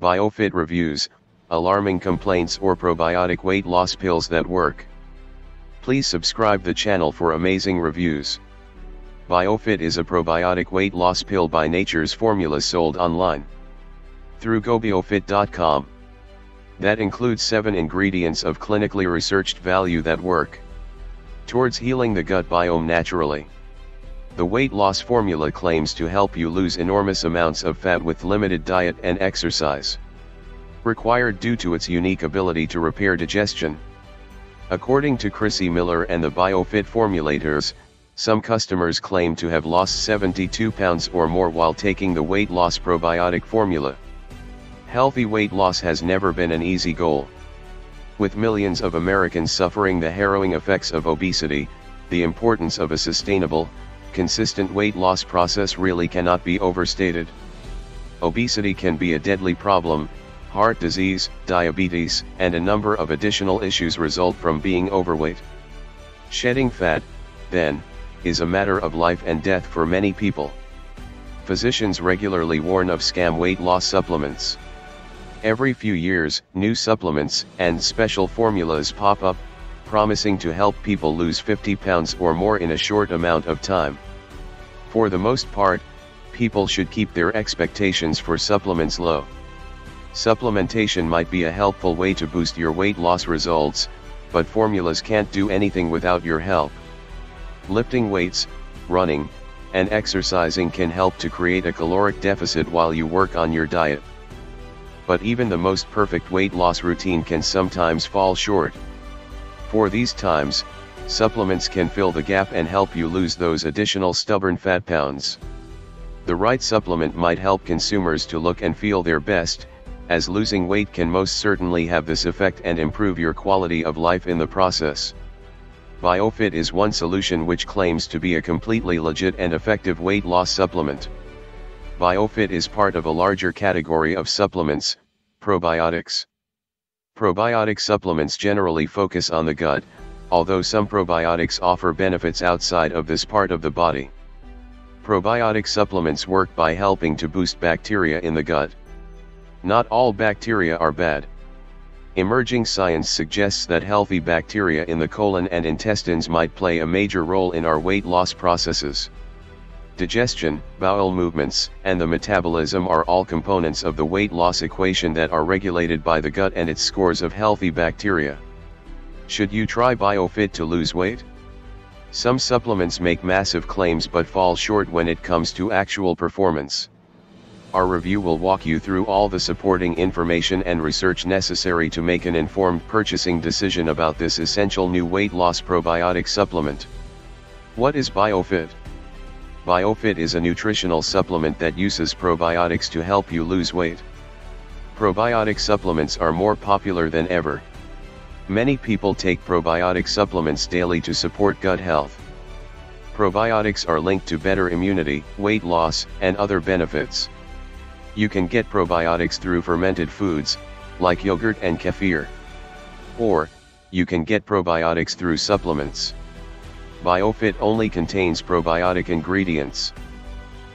BioFit reviews, alarming complaints or probiotic weight loss pills that work. Please subscribe the channel for amazing reviews. BioFit is a probiotic weight loss pill by Nature's Formula sold online through gobiofit.com. That includes 7 ingredients of clinically researched value that work towards healing the gut biome naturally. The weight loss formula claims to help you lose enormous amounts of fat with limited diet and exercise required due to its unique ability to repair digestion. According to Chrissy Miller and the BioFit formulators, some customers claim to have lost 72 pounds or more while taking the weight loss probiotic formula. Healthy weight loss has never been an easy goal. With millions of Americans suffering the harrowing effects of obesity, the importance of a sustainable, consistent weight loss process really cannot be overstated. Obesity can be a deadly problem. Heart disease, diabetes, and a number of additional issues result from being overweight. Shedding fat, then, is a matter of life and death for many people. Physicians regularly warn of scam weight loss supplements. Every few years, new supplements and special formulas pop up, promising to help people lose 50 pounds or more in a short amount of time. For the most part, people should keep their expectations for supplements low. Supplementation might be a helpful way to boost your weight loss results, but formulas can't do anything without your help. Lifting weights, running, and exercising can help to create a caloric deficit while you work on your diet. But even the most perfect weight loss routine can sometimes fall short. For these times, supplements can fill the gap and help you lose those additional stubborn fat pounds. The right supplement might help consumers to look and feel their best, as losing weight can most certainly have this effect and improve your quality of life in the process. BioFit is one solution which claims to be a completely legit and effective weight loss supplement. BioFit is part of a larger category of supplements, probiotics. Probiotic supplements generally focus on the gut, although some probiotics offer benefits outside of this part of the body. Probiotic supplements work by helping to boost bacteria in the gut. Not all bacteria are bad. Emerging science suggests that healthy bacteria in the colon and intestines might play a major role in our weight loss processes. Digestion, bowel movements, and the metabolism are all components of the weight loss equation that are regulated by the gut and its scores of healthy bacteria. Should you try BioFit to lose weight? Some supplements make massive claims but fall short when it comes to actual performance. Our review will walk you through all the supporting information and research necessary to make an informed purchasing decision about this essential new weight loss probiotic supplement. What is BioFit? BioFit is a nutritional supplement that uses probiotics to help you lose weight. Probiotic supplements are more popular than ever. Many people take probiotic supplements daily to support gut health. Probiotics are linked to better immunity, weight loss, and other benefits. You can get probiotics through fermented foods, like yogurt and kefir. Or, you can get probiotics through supplements. BioFit only contains probiotic ingredients.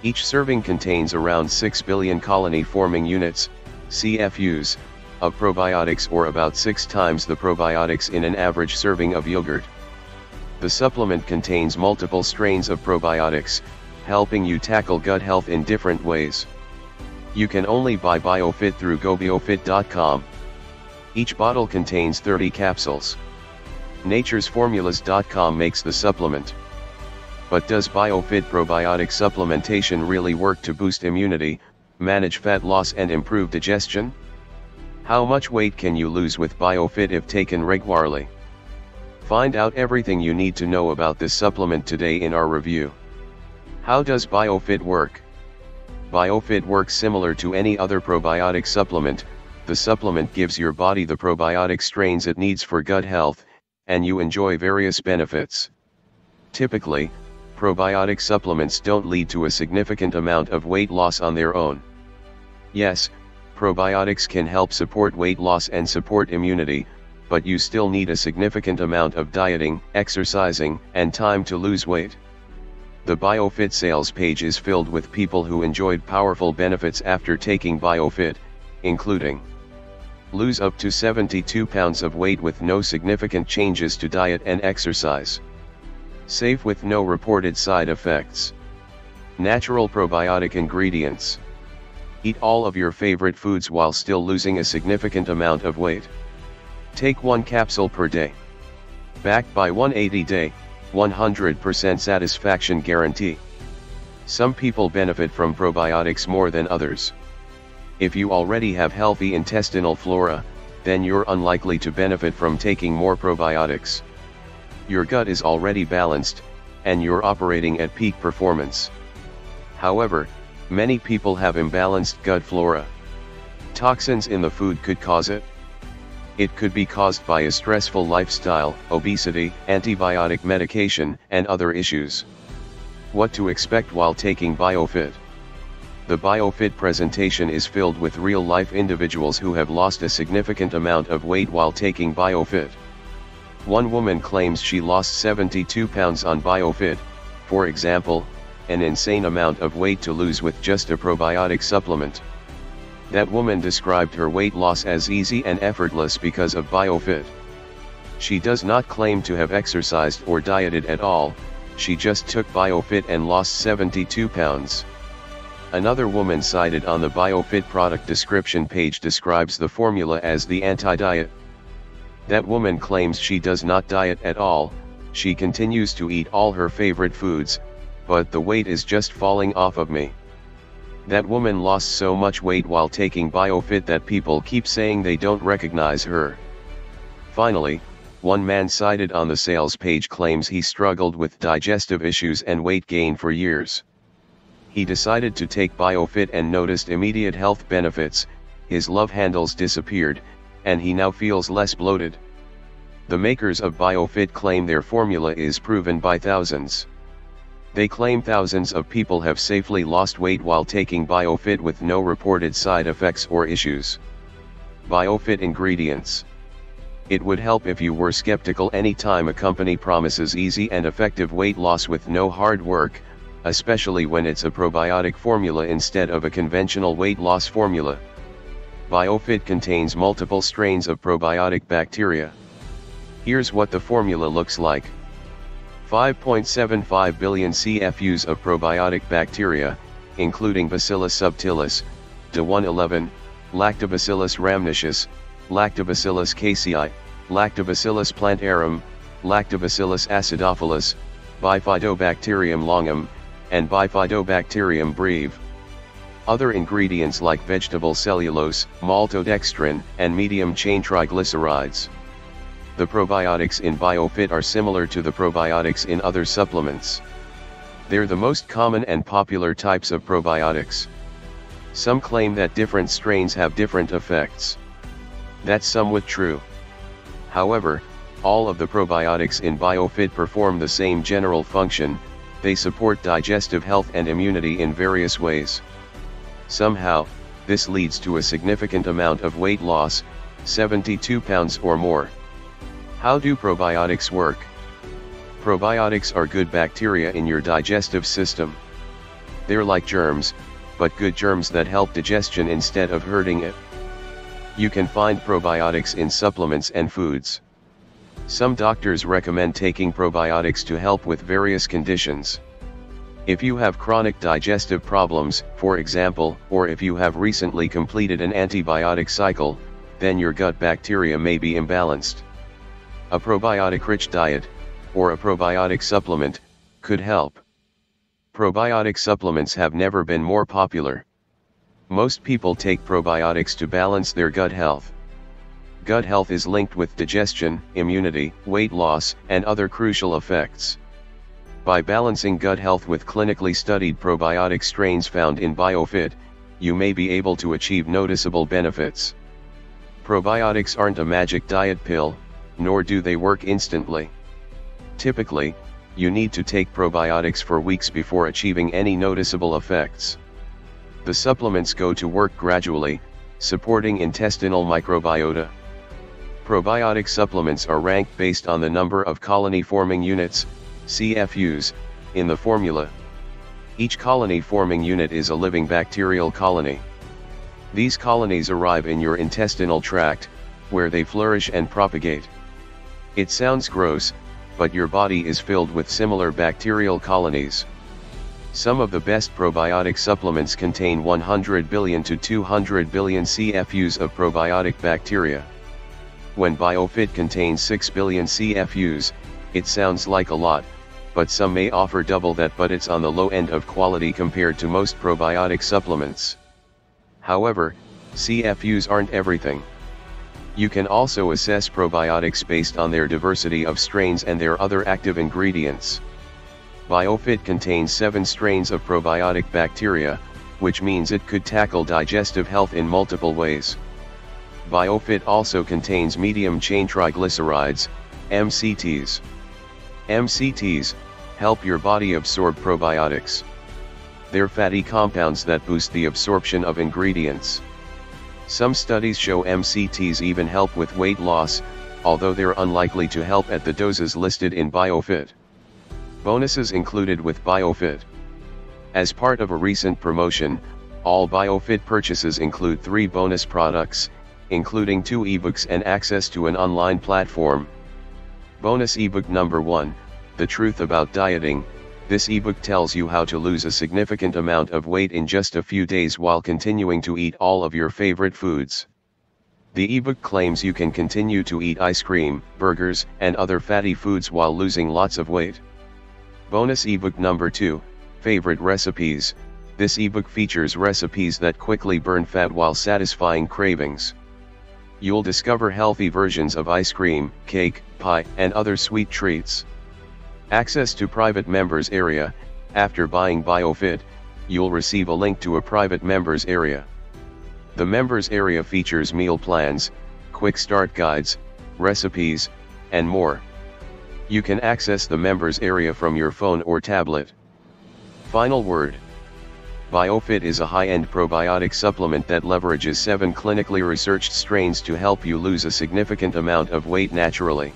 Each serving contains around 6 billion colony-forming units, CFUs, of probiotics, or about 6 times the probiotics in an average serving of yogurt. The supplement contains multiple strains of probiotics, helping you tackle gut health in different ways. You can only buy BioFit through gobiofit.com. Each bottle contains 30 capsules. naturesformulas.com makes the supplement. But does BioFit probiotic supplementation really work to boost immunity, manage fat loss, and improve digestion? How much weight can you lose with BioFit if taken regularly? Find out everything you need to know about this supplement today in our review. How does BioFit work? BioFit works similar to any other probiotic supplement. The supplement gives your body the probiotic strains it needs for gut health, and you enjoy various benefits. Typically, probiotic supplements don't lead to a significant amount of weight loss on their own. Yes, probiotics can help support weight loss and support immunity, but you still need a significant amount of dieting, exercising, and time to lose weight. The BioFit sales page is filled with people who enjoyed powerful benefits after taking BioFit, including lose up to 72 pounds of weight with no significant changes to diet and exercise. Safe with no reported side effects. Natural probiotic ingredients. Eat all of your favorite foods while still losing a significant amount of weight. Take 1 capsule per day. Backed by 180-day, 100% satisfaction guarantee. Some people benefit from probiotics more than others. If you already have healthy intestinal flora, then you're unlikely to benefit from taking more probiotics. Your gut is already balanced, and you're operating at peak performance. However, many people have imbalanced gut flora. Toxins in the food could cause it. It could be caused by a stressful lifestyle, obesity, antibiotic medication, and other issues. What to expect while taking BioFit? The BioFit presentation is filled with real-life individuals who have lost a significant amount of weight while taking BioFit. One woman claims she lost 72 pounds on BioFit, for example, an insane amount of weight to lose with just a probiotic supplement. That woman described her weight loss as easy and effortless because of BioFit. She does not claim to have exercised or dieted at all, she just took BioFit and lost 72 pounds. Another woman cited on the BioFit product description page describes the formula as the anti-diet. That woman claims she does not diet at all, she continues to eat all her favorite foods, but the weight is just falling off of me. That woman lost so much weight while taking BioFit that people keep saying they don't recognize her. Finally, one man cited on the sales page claims he struggled with digestive issues and weight gain for years. He decided to take BioFit and noticed immediate health benefits, his love handles disappeared, and he now feels less bloated. The makers of BioFit claim their formula is proven by thousands. They claim thousands of people have safely lost weight while taking BioFit with no reported side effects or issues. BioFit ingredients. It would help if you were skeptical anytime a company promises easy and effective weight loss with no hard work, especially when it's a probiotic formula instead of a conventional weight loss formula. BioFit contains multiple strains of probiotic bacteria. Here's what the formula looks like. 5.75 billion CFUs of probiotic bacteria, including Bacillus subtilis, D111, Lactobacillus rhamnosus, Lactobacillus casei, Lactobacillus plantarum, Lactobacillus acidophilus, Bifidobacterium longum, and Bifidobacterium breve. Other ingredients like vegetable cellulose, maltodextrin, and medium-chain triglycerides. The probiotics in BioFit are similar to the probiotics in other supplements. They're the most common and popular types of probiotics. Some claim that different strains have different effects. That's somewhat true. However, all of the probiotics in BioFit perform the same general function, they support digestive health and immunity in various ways. Somehow, this leads to a significant amount of weight loss, 72 pounds or more. How do probiotics work? Probiotics are good bacteria in your digestive system. They're like germs, but good germs that help digestion instead of hurting it. You can find probiotics in supplements and foods. Some doctors recommend taking probiotics to help with various conditions. If you have chronic digestive problems, for example, or if you have recently completed an antibiotic cycle, then your gut bacteria may be imbalanced. A probiotic-rich diet, or a probiotic supplement, could help. Probiotic supplements have never been more popular. Most people take probiotics to balance their gut health. Gut health is linked with digestion, immunity, weight loss, and other crucial effects. By balancing gut health with clinically studied probiotic strains found in BioFit, you may be able to achieve noticeable benefits. Probiotics aren't a magic diet pill, nor do they work instantly. Typically, you need to take probiotics for weeks before achieving any noticeable effects. The supplements go to work gradually, supporting intestinal microbiota. Probiotic supplements are ranked based on the number of colony-forming units, CFUs, in the formula. Each colony-forming unit is a living bacterial colony. These colonies arrive in your intestinal tract, where they flourish and propagate. It sounds gross, but your body is filled with similar bacterial colonies. Some of the best probiotic supplements contain 100 billion to 200 billion CFUs of probiotic bacteria. When BioFit contains 6 billion CFUs, it sounds like a lot, but some may offer double that, but it's on the low end of quality compared to most probiotic supplements. However, CFUs aren't everything. You can also assess probiotics based on their diversity of strains and their other active ingredients. BioFit contains 7 strains of probiotic bacteria, which means it could tackle digestive health in multiple ways. BioFit also contains medium-chain triglycerides, MCTs. MCTs help your body absorb probiotics. They're fatty compounds that boost the absorption of ingredients. Some studies show MCTs even help with weight loss, although they're unlikely to help at the doses listed in BioFit. Bonuses included with BioFit. As part of a recent promotion, all BioFit purchases include 3 bonus products, including 2 ebooks and access to an online platform. Bonus ebook number 1, The Truth About Dieting. This ebook tells you how to lose a significant amount of weight in just a few days while continuing to eat all of your favorite foods. The ebook claims you can continue to eat ice cream, burgers, and other fatty foods while losing lots of weight. Bonus ebook number 2, Favorite Recipes. This ebook features recipes that quickly burn fat while satisfying cravings. You'll discover healthy versions of ice cream, cake, pie, and other sweet treats. Access to private members area. After buying BioFit, you'll receive a link to a private members area. The members area features meal plans, quick start guides, recipes, and more. You can access the members area from your phone or tablet. Final word. BioFit is a high-end probiotic supplement that leverages 7 clinically researched strains to help you lose a significant amount of weight naturally.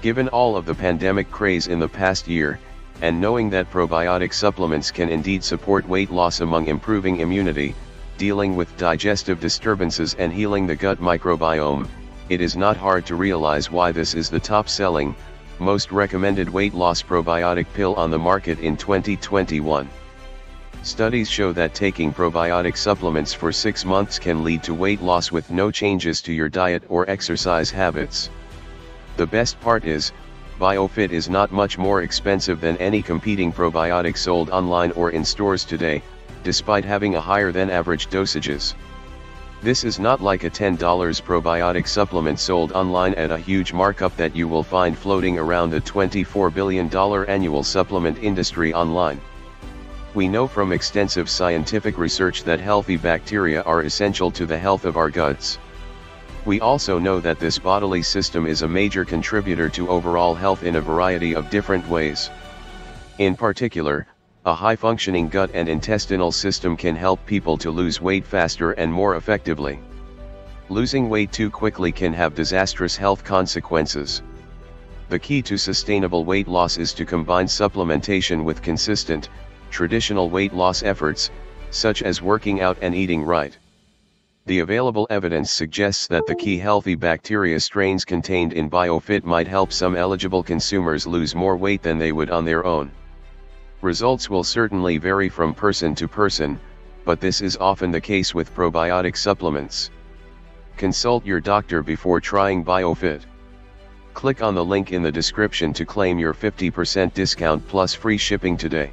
Given all of the pandemic craze in the past year, and knowing that probiotic supplements can indeed support weight loss among improving immunity, dealing with digestive disturbances and healing the gut microbiome, it is not hard to realize why this is the top-selling, most recommended weight loss probiotic pill on the market in 2021. Studies show that taking probiotic supplements for 6 months can lead to weight loss with no changes to your diet or exercise habits. The best part is, BioFit is not much more expensive than any competing probiotic sold online or in stores today, despite having a higher than average dosages. This is not like a $10 probiotic supplement sold online at a huge markup that you will find floating around the $24 billion annual supplement industry online. We know from extensive scientific research that healthy bacteria are essential to the health of our guts. We also know that this bodily system is a major contributor to overall health in a variety of different ways. In particular, a high-functioning gut and intestinal system can help people to lose weight faster and more effectively. Losing weight too quickly can have disastrous health consequences. The key to sustainable weight loss is to combine supplementation with consistent, traditional weight loss efforts, such as working out and eating right. The available evidence suggests that the key healthy bacteria strains contained in BioFit might help some eligible consumers lose more weight than they would on their own. Results will certainly vary from person to person, but this is often the case with probiotic supplements. Consult your doctor before trying BioFit. Click on the link in the description to claim your 50% discount plus free shipping today.